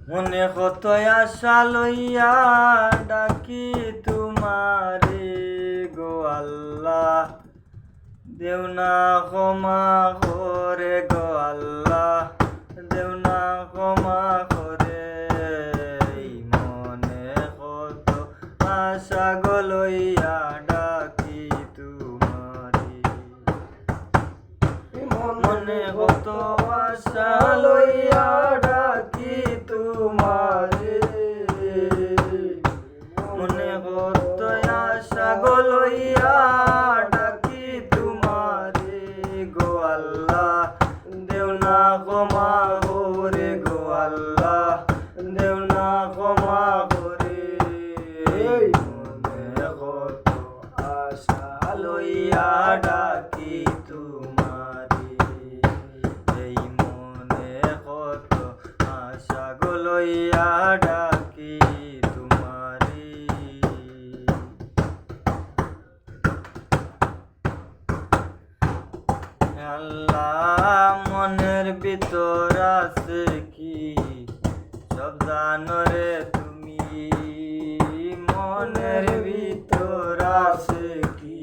মনে কত আশা লইয়া ডাকি তোমারে গো আল্লাহ, দেও না ক্ষমা করে গো আল্লাহ, দেও না ক্ষমা করে। মনে কত আশা গো লইয়া ডাকি তোমারে, মনে কত আশা লইয়া ডাকি তোমারে, মনে কত আশা গো লইয়া ডাকি তোমারে গো আল্লাহ, দেও না ক্ষমা করে গো আল্লাহ, দেও না ক্ষমা করে। মনে কত আশা লইয়া ডাকি তোমারে, এই মনে কত আশা গো লইয়া ডাকি তোমারে। আল্লাহ মনের ভিতর আছে কি সব জানো রে তুমি, মনের ভিতর আছে কি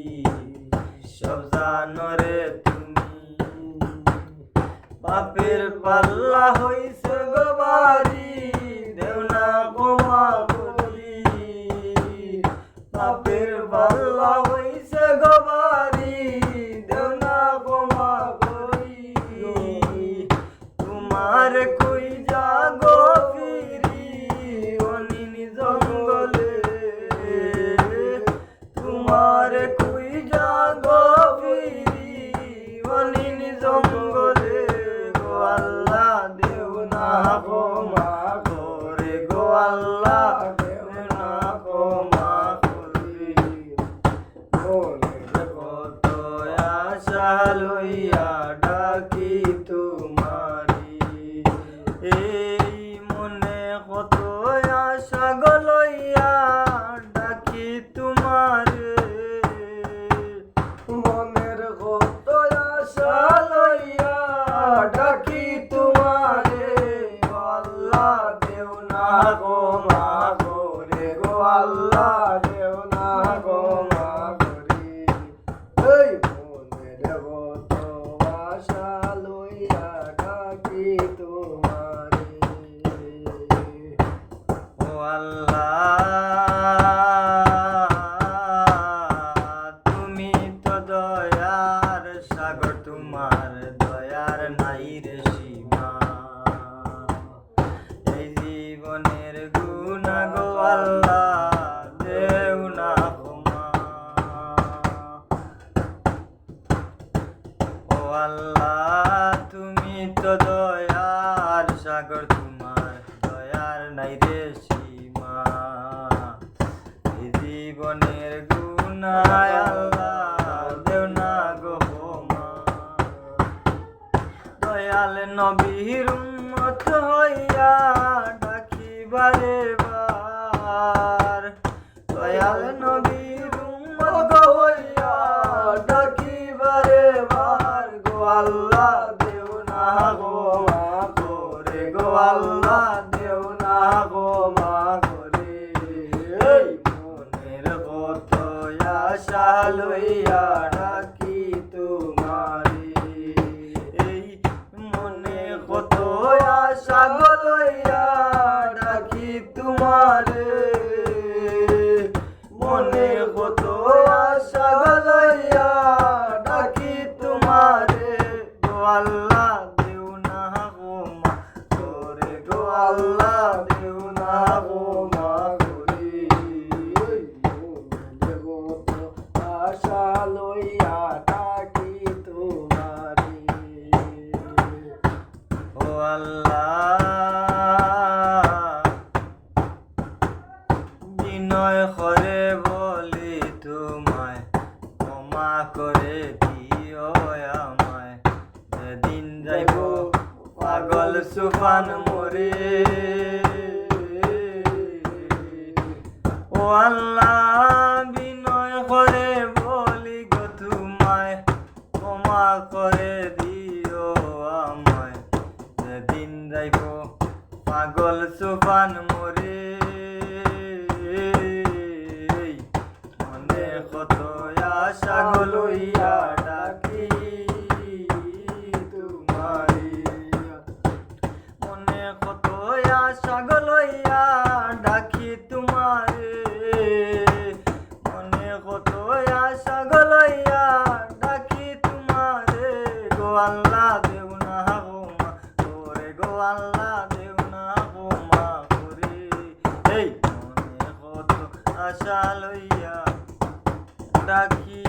সব জানো রে তুমি। পাপের পাল্লা হইছে গো ভারী, দেও না ক্ষমা করি। পাপের পাল্লা হইছে গো ভারী, দেও না ক্ষমা করি। তোমার কই যাগো ফিরি অনিন জঙ্গলে, তোমার কই যাগো ফিরি অনিন জঙ্গলে গো আল্লাহ, দেও না ক্ষমা করে গো আল্লাহ, দেও না ক্ষমা করে। মনের কত আশা লইয়া ডাকি তোমারে, এই মনে কত আশা গো লইয়া ডাকি তোমারে, মনের কত আশা লইয়া ডাকি তোমারে গো আল্লাহ, দেও না ক্ষমা করে গো আল্লাহ, দেও না ক্ষমা করে। এই মনের কত আশা লইয়া ডাকি তোমারে, ও আল্লাহ তুমি তো দয়ার সাগর, তোমার দয়ার নাই রে সীমা। এই জীবনের গুনাহ গো আল্লাহ, দেও না ক্ষমা। ও আল্লাহ তুমি তো দয়ার সাগর, তোমার দয়ার নাই রে সীমা। এই জীবনের গুনাহ আল্লাহ, দেও না গো ক্ষমা। দয়াল নবীর উম্মত হইয়া ডাকি বারে বার, দয়াল নবীর উম্মত হইয়া ডাকি বারে বার গো আল্লাহ, দেও না ক্ষমা করে গো আল্লাহ, দেও না ক্ষমা করে। এই মনের কত আশা লইয়া ডাকি তোমারে, এই মনে কত আশা গো লইয়া ডাকি তোমারে, মনে কত আশা গো লইয়া ডাকি তোমারে গো আল্লাহ, দেও না ক্ষমা করে গো আল্লাহ, দেও না ক্ষমা করে। মনে কত আশা লইয়া ডাকি তোমারে, ও আল্লাহ বিনয় করে বলি তোমায়, ক্ষমা করে দিও আমায়। যেদিন যাইব পাগল সুফান মরে, ও আল্লাহ বিনয় করে বলি গো তোমায়, ক্ষমা করে দিও আমায়। যেদিন যাইব পাগল সুফান মোরে মনে কত আশা লইয়া ডাকি তোমারি মনে কত আশা লইয়া ডাকি তোমারে মনে কত আশা লইয়া ডাকি তোমারে গো আল্লাহ দেও না গো মা ওরে গো আল্লাহ দেও না গো মা ওরে এই মনে কত আশা লইয়া ডাকি